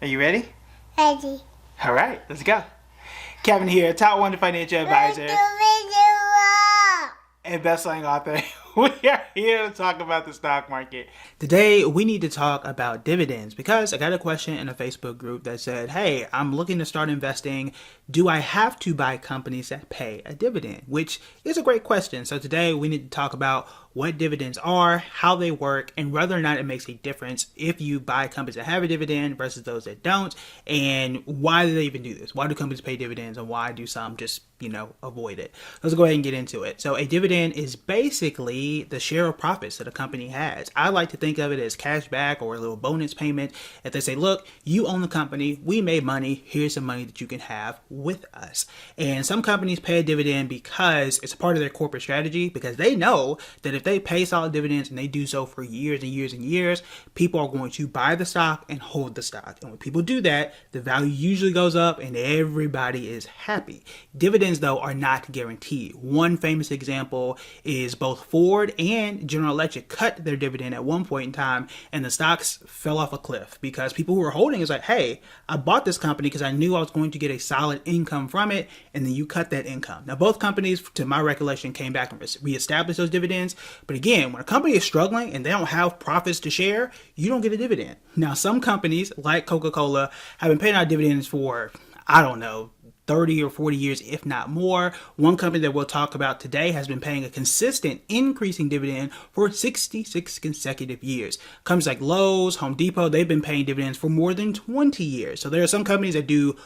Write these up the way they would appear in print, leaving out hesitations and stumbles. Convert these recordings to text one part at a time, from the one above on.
Are you ready? Ready. All right, let's go. Kevin here, top 1 financial advisor and best-selling author. We are here to talk about the stock market. Today, we need to talk about dividends because I got a question in a Facebook group that said, hey, I'm looking to start investing. Do I have to buy companies that pay a dividend? Which is a great question. So today, we need to talk about what dividends are, how they work, and whether or not it makes a difference if you buy companies that have a dividend versus those that don't, and why do they even do this? Why do companies pay dividends, and why do some just, avoid it? Let's go ahead and get into it. So a dividend is basically the share of profits that a company has. I like to think of it as cash back or a little bonus payment. If they say, look, you own the company, we made money, here's some money that you can have with us. And some companies pay a dividend because it's a part of their corporate strategy, because they know that if they pay solid dividends and they do so for years and years and years, people are going to buy the stock and hold the stock. And when people do that, the value usually goes up and everybody is happy. Dividends, though, are not guaranteed. One famous example is both Ford and General Electric cut their dividend at one point in time, and the stocks fell off a cliff because people who were holding is like, hey, I bought this company because I knew I was going to get a solid income from it, and then you cut that income. Now, both companies, to my recollection, came back and reestablished those dividends. But again, when a company is struggling and they don't have profits to share, you don't get a dividend. Now, some companies like Coca-Cola have been paying out dividends for, I don't know, 30 or 40 years, if not more. One company that we'll talk about today has been paying a consistent increasing dividend for 66 consecutive years. Companies like Lowe's, Home Depot, they've been paying dividends for more than 20 years. So there are some companies that do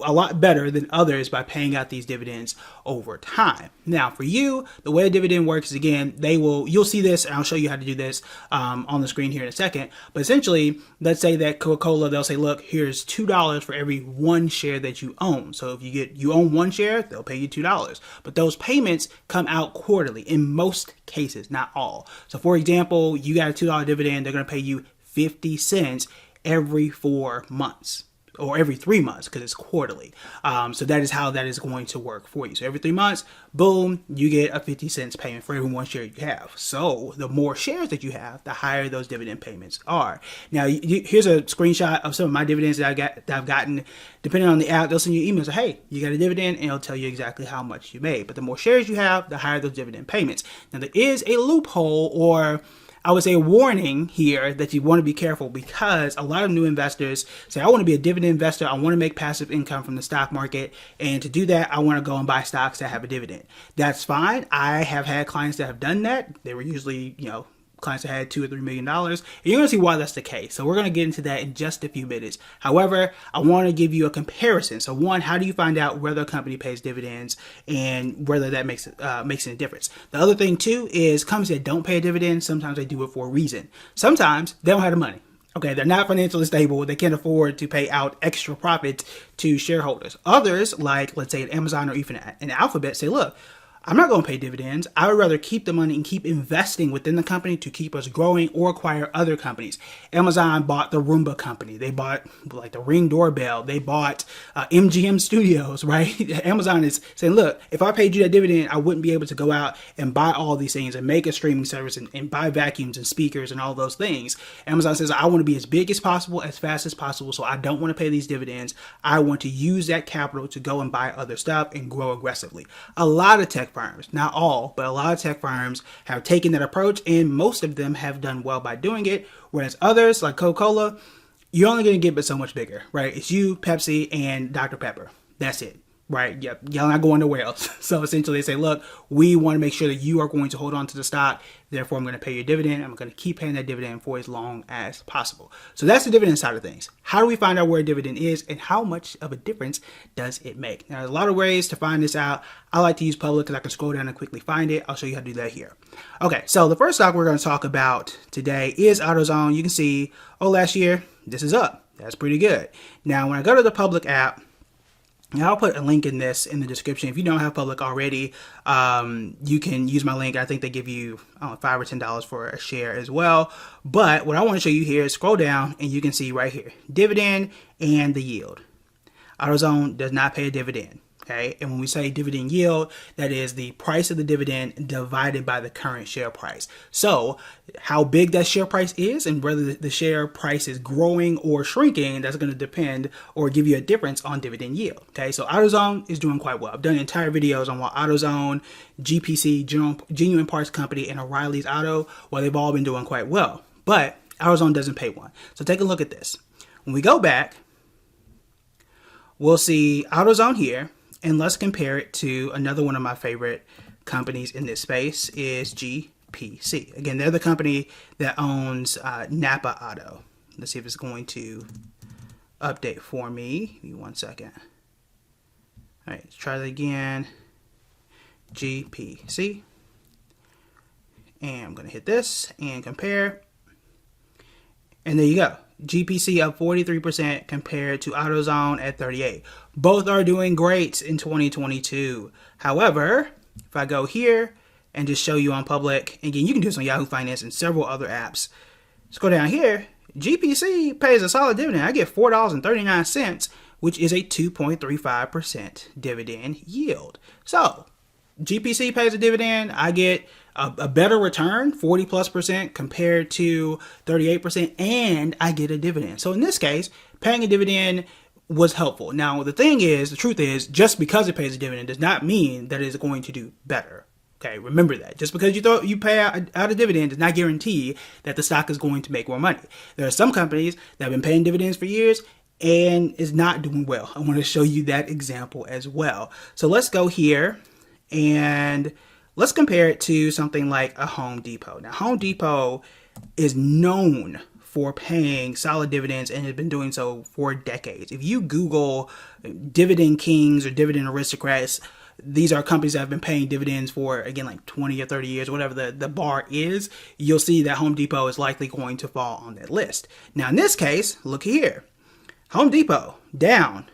a lot better than others by paying out these dividends over time. Now, for you, the way a dividend works is, again, you'll see this, and I'll show you how to do this on the screen here in a second. But essentially, let's say that Coca-Cola, they'll say, look, here's $2 for every one share that you own. So if you own one share, they'll pay you $2. But those payments come out quarterly in most cases, not all. So for example, you got a $2 dividend, they're going to pay you 50 cents every 4 months. Or every 3 months, because it's quarterly. So that is how that is going to work for you. So every 3 months, boom, you get a 50 cents payment for every one share you have. So the more shares that you have, the higher those dividend payments are. Now, here's a screenshot of some of my dividends that I've gotten. Depending on the app, they'll send you emails. Hey, you got a dividend, and it'll tell you exactly how much you made. But the more shares you have, the higher those dividend payments. Now, there is a loophole, or I would say a warning here, that you want to be careful, because a lot of new investors say, I want to be a dividend investor. I want to make passive income from the stock market. And to do that, I want to go and buy stocks that have a dividend. That's fine. I have had clients that have done that. They were usually, clients that had $2 or $3 million. And you're going to see why that's the case. So we're going to get into that in just a few minutes. However, I want to give you a comparison. So one, how do you find out whether a company pays dividends and whether that makes any difference? The other thing too is companies that don't pay a dividend, sometimes they do it for a reason. Sometimes they don't have the money. Okay, they're not financially stable. They can't afford to pay out extra profits to shareholders. Others, like let's say an Amazon or even an Alphabet, say, look, I'm not going to pay dividends. I would rather keep the money and keep investing within the company to keep us growing or acquire other companies. Amazon bought the Roomba company. They bought like the Ring doorbell. They bought MGM Studios, right? Amazon is saying, look, if I paid you that dividend, I wouldn't be able to go out and buy all these things and make a streaming service and buy vacuums and speakers and all those things. Amazon says, I want to be as big as possible, as fast as possible, so I don't want to pay these dividends. I want to use that capital to go and buy other stuff and grow aggressively. A lot of tech firms, not all, but a lot of tech firms have taken that approach, and most of them have done well by doing it, whereas others, like Coca-Cola, you're only going to get but so much bigger, right? It's you, Pepsi, and Dr. Pepper. That's it. Right. Yep. Y'all not going nowhere else. So essentially they say, look, we want to make sure that you are going to hold on to the stock. Therefore, I'm going to pay your dividend. I'm going to keep paying that dividend for as long as possible. So that's the dividend side of things. How do we find out where a dividend is and how much of a difference does it make? Now, there's a lot of ways to find this out. I like to use Public because I can scroll down and quickly find it. I'll show you how to do that here. Okay. So the first stock we're going to talk about today is AutoZone. You can see, last year, this is up. That's pretty good. Now, when I go to the Public app, now, I'll put a link in the description. If you don't have Public already, you can use my link. I think they give you $5 or $10 for a share as well. But what I want to show you here is scroll down and you can see right here, dividend and the yield. AutoZone does not pay a dividend. Okay, and when we say dividend yield, that is the price of the dividend divided by the current share price. So how big that share price is and whether the share price is growing or shrinking, that's going to depend or give you a difference on dividend yield. Okay, so AutoZone is doing quite well. I've done entire videos on what AutoZone, GPC, Genuine Parts Company, and O'Reilly's Auto, well, they've all been doing quite well. But AutoZone doesn't pay one. So take a look at this. When we go back, we'll see AutoZone here. And let's compare it to another one of my favorite companies in this space is GPC. Again, they're the company that owns Napa Auto. Let's see if it's going to update for me. Give me 1 second. All right, let's try that again. GPC. And I'm going to hit this and compare. And there you go. GPC up 43% compared to AutoZone at 38%. Both are doing great in 2022. However, if I go here and just show you on public, again, you can do this on Yahoo Finance and several other apps. Let's go down here. GPC pays a solid dividend. I get $4.39, which is a 2.35% dividend yield. So GPC pays a dividend. I get a better return, 40+% compared to 38%, and I get a dividend. So in this case, paying a dividend was helpful. Now, the truth is, just because it pays a dividend does not mean that it is going to do better. Okay, remember that. Just because you pay out a dividend does not guarantee that the stock is going to make more money. There are some companies that have been paying dividends for years and is not doing well. I want to show you that example as well. So let's go here and let's compare it to something like a Home Depot. Now, Home Depot is known for paying solid dividends and has been doing so for decades. If you Google dividend kings or dividend aristocrats, these are companies that have been paying dividends for, again, like 20 or 30 years, whatever the bar is. You'll see that Home Depot is likely going to fall on that list. Now, in this case, look here. Home Depot down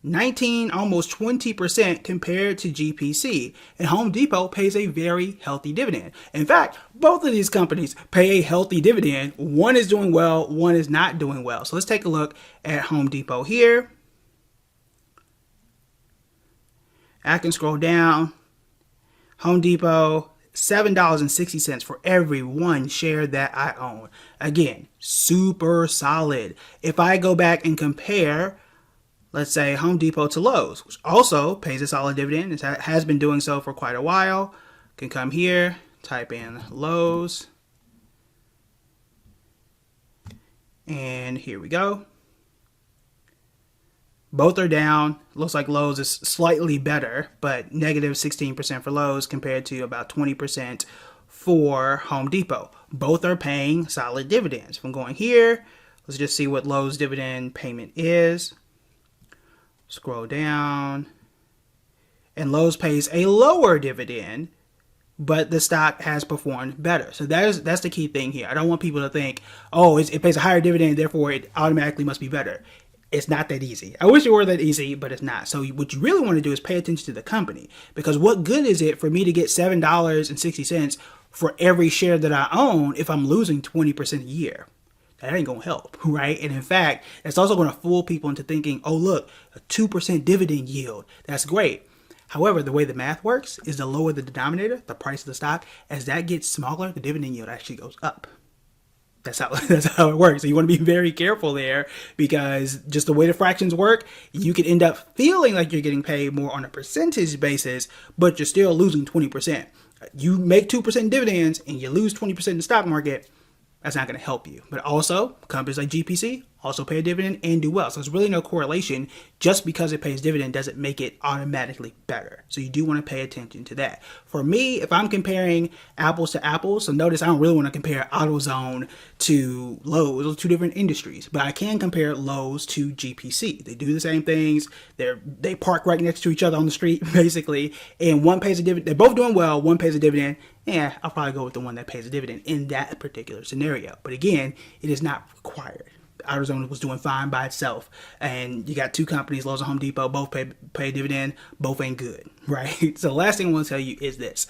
19, almost 20% compared to GPC. And Home Depot pays a very healthy dividend. In fact, both of these companies pay a healthy dividend. One is doing well, one is not doing well. So let's take a look at Home Depot here. I can scroll down. Home Depot, $7.60 for every one share that I own. Again, super solid. If I go back and compare, let's say Home Depot to Lowe's, which also pays a solid dividend. It has been doing so for quite a while. Can come here, type in Lowe's. And here we go. Both are down. Looks like Lowe's is slightly better, but negative 16% for Lowe's compared to about 20% for Home Depot. Both are paying solid dividends. If I'm going here, let's just see what Lowe's dividend payment is. Scroll down. And Lowe's pays a lower dividend, but the stock has performed better. So that's the key thing here. I don't want people to think, oh, it pays a higher dividend, therefore it automatically must be better. It's not that easy. I wish it were that easy, but it's not. So what you really want to do is pay attention to the company, because what good is it for me to get $7.60 for every share that I own if I'm losing 20% a year? That ain't going to help, right? And in fact, it's also going to fool people into thinking, oh, look, a 2% dividend yield. That's great. However, the way the math works is the lower the denominator, the price of the stock, as that gets smaller, the dividend yield actually goes up. That's how it works. So you want to be very careful there, because just the way the fractions work, you could end up feeling like you're getting paid more on a percentage basis, but you're still losing 20%. You make 2% dividends and you lose 20% in the stock market. That's not going to help you. But also, companies like GPC also pay a dividend and do well. So there's really no correlation. Just because it pays dividend doesn't make it automatically better. So you do want to pay attention to that. For me, if I'm comparing apples to apples, so notice I don't really want to compare AutoZone to Lowe's. Those are two different industries. But I can compare Lowe's to GPC. They do the same things. They park right next to each other on the street, basically. And one pays a dividend. They're both doing well. One pays a dividend. Yeah, I'll probably go with the one that pays a dividend in that particular scenario. But again, it is not required. AutoZone was doing fine by itself, and you got two companies, Lowe's and Home Depot, both pay dividend, both ain't good, right? So the last thing I want to tell you is this.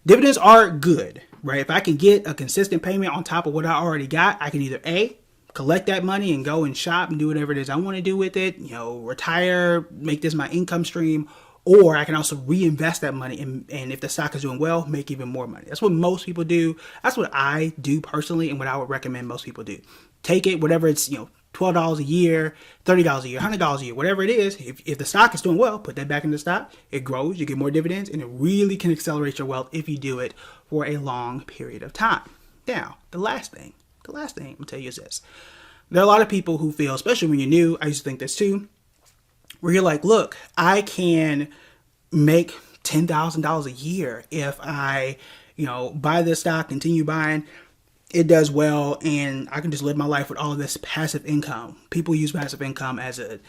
Dividends are good, right? If I can get a consistent payment on top of what I already got, I can either A, collect that money and go and shop and do whatever it is I want to do with it, retire, make this my income stream, or I can also reinvest that money and if the stock is doing well, make even more money. That's what most people do. That's what I do personally and what I would recommend most people do. Take it, whatever it's, $12 a year, $30 a year, $100 a year, whatever it is. If the stock is doing well, put that back in the stock. It grows, you get more dividends, and it really can accelerate your wealth if you do it for a long period of time. Now, the last thing I'm going to tell you is this. There are a lot of people who feel, especially when you're new, I used to think this too, where you're like, look, I can make $10,000 a year if I, buy this stock, continue buying, it does well, and I can just live my life with all of this passive income. People use passive income as a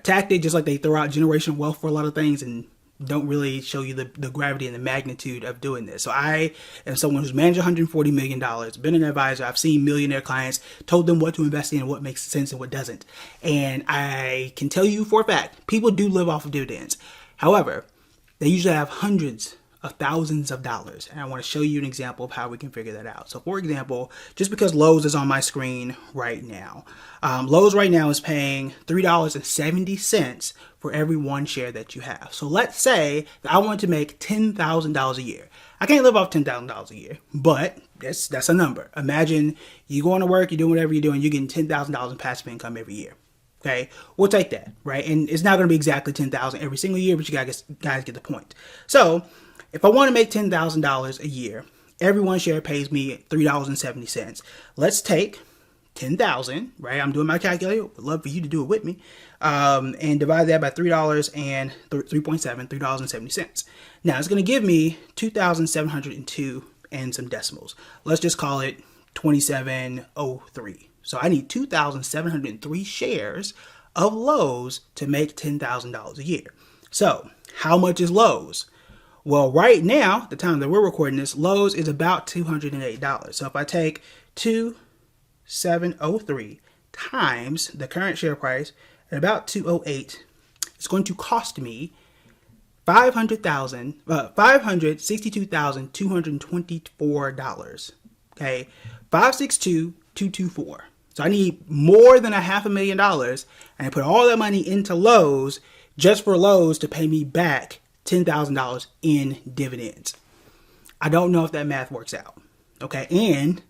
tactic, just like they throw out generational wealth for a lot of things and don't really show you the gravity and the magnitude of doing this. So I am someone who's managed $140 million, been an advisor. I've seen millionaire clients, told them what to invest in, what makes sense and what doesn't. And I can tell you for a fact, people do live off of dividends. However, they usually have hundreds of thousands of dollars. And I want to show you an example of how we can figure that out. So for example, just because Lowe's is on my screen right now, Lowe's right now is paying $3.70 for every one share that you have. So let's say that I want to make $10,000 a year. I can't live off $10,000 a year, but that's a number. Imagine you going to work, you're doing whatever you're doing, you're getting $10,000 in passive income every year. Okay, we'll take that, right? And it's not going to be exactly $10,000 every single year, but you guys get the point. So if I want to make $10,000 a year, every one share pays me $3.70. Let's take 10,000, right? I'm doing my calculator. Would love for you to do it with me. And divide that by $3.70. Now it's going to give me 2,702 and some decimals. Let's just call it 2703. So I need 2,703 shares of Lowe's to make $10,000 a year. So how much is Lowe's? Well, right now, the time that we're recording this, Lowe's is about $208. So if I take 2,703 times the current share price at about 208, it's going to cost me $562,224. Okay, 562,224. So I need more than $500,000, and I put all that money into Lowe's just for Lowe's to pay me back $10,000 in dividends. I don't know if that math works out. Okay, and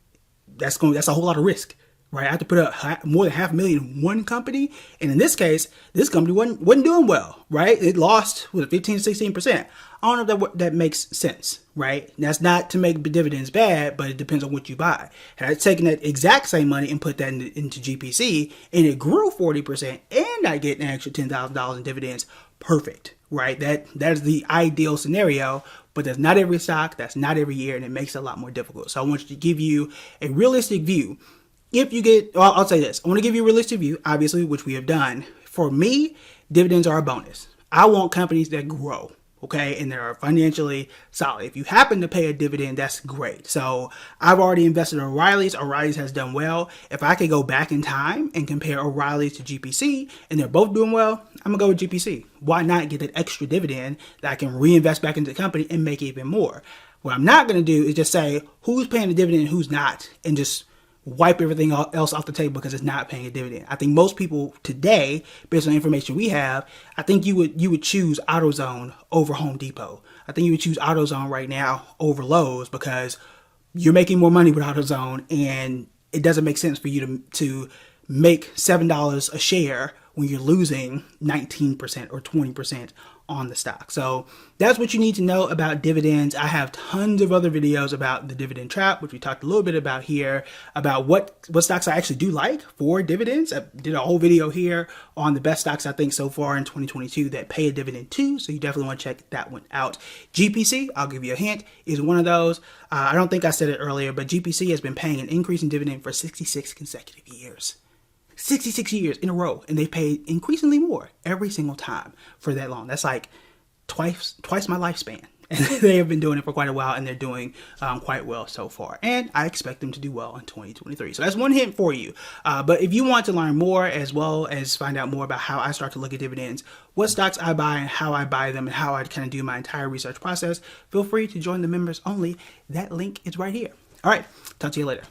that's a whole lot of risk, right? I have to put up more than $500,000 in one company, and in this case, this company wasn't doing well, right? It lost with 15-16%. I don't know if that makes sense, right? That's not to make dividends bad, but it depends on what you buy. Had I taken that exact same money and put that into GPC, and it grew 40%, and I get an extra $10,000 in dividends, perfect, right? That is the ideal scenario, but that's not every stock, that's not every year, and it makes it a lot more difficult. So I want you to give you a realistic view. I'll say this. I want to give you a realistic view, obviously, which we have done. For me, dividends are a bonus. I want companies that grow, okay, and that are financially solid. If you happen to pay a dividend, that's great. So I've already invested in O'Reilly's. O'Reilly's has done well. If I could go back in time and compare O'Reilly's to GPC, and they're both doing well, I'm going to go with GPC. Why not get an extra dividend that I can reinvest back into the company and make even more? What I'm not going to do is just say who's paying a dividend and who's not, and just wipe everything else off the table because it's not paying a dividend. I think most people today, based on the information we have, I think you would choose AutoZone over Home Depot. I think you would choose AutoZone right now over Lowe's because you're making more money with AutoZone, and it doesn't make sense for you to make $7 a share when you're losing 19% or 20% on the stock. So that's what you need to know about dividends. I have tons of other videos about the dividend trap, which we talked a little bit about here, about what stocks I actually do like for dividends. I did a whole video here on the best stocks I think so far in 2022 that pay a dividend too. So you definitely want to check that one out. GPC, I'll give you a hint, is one of those. I don't think I said it earlier, but GPC has been paying an increase in dividend for 66 consecutive years. 66 years in a row, and they paid increasingly more every single time for that long. That's like twice my lifespan. And they have been doing it for quite a while, and they're doing quite well so far. And I expect them to do well in 2023. So that's one hint for you. But if you want to learn more, as well as find out more about how I start to look at dividends, what stocks I buy and how I buy them, and how I kind of do my entire research process, feel free to join the members only. That link is right here. All right, talk to you later.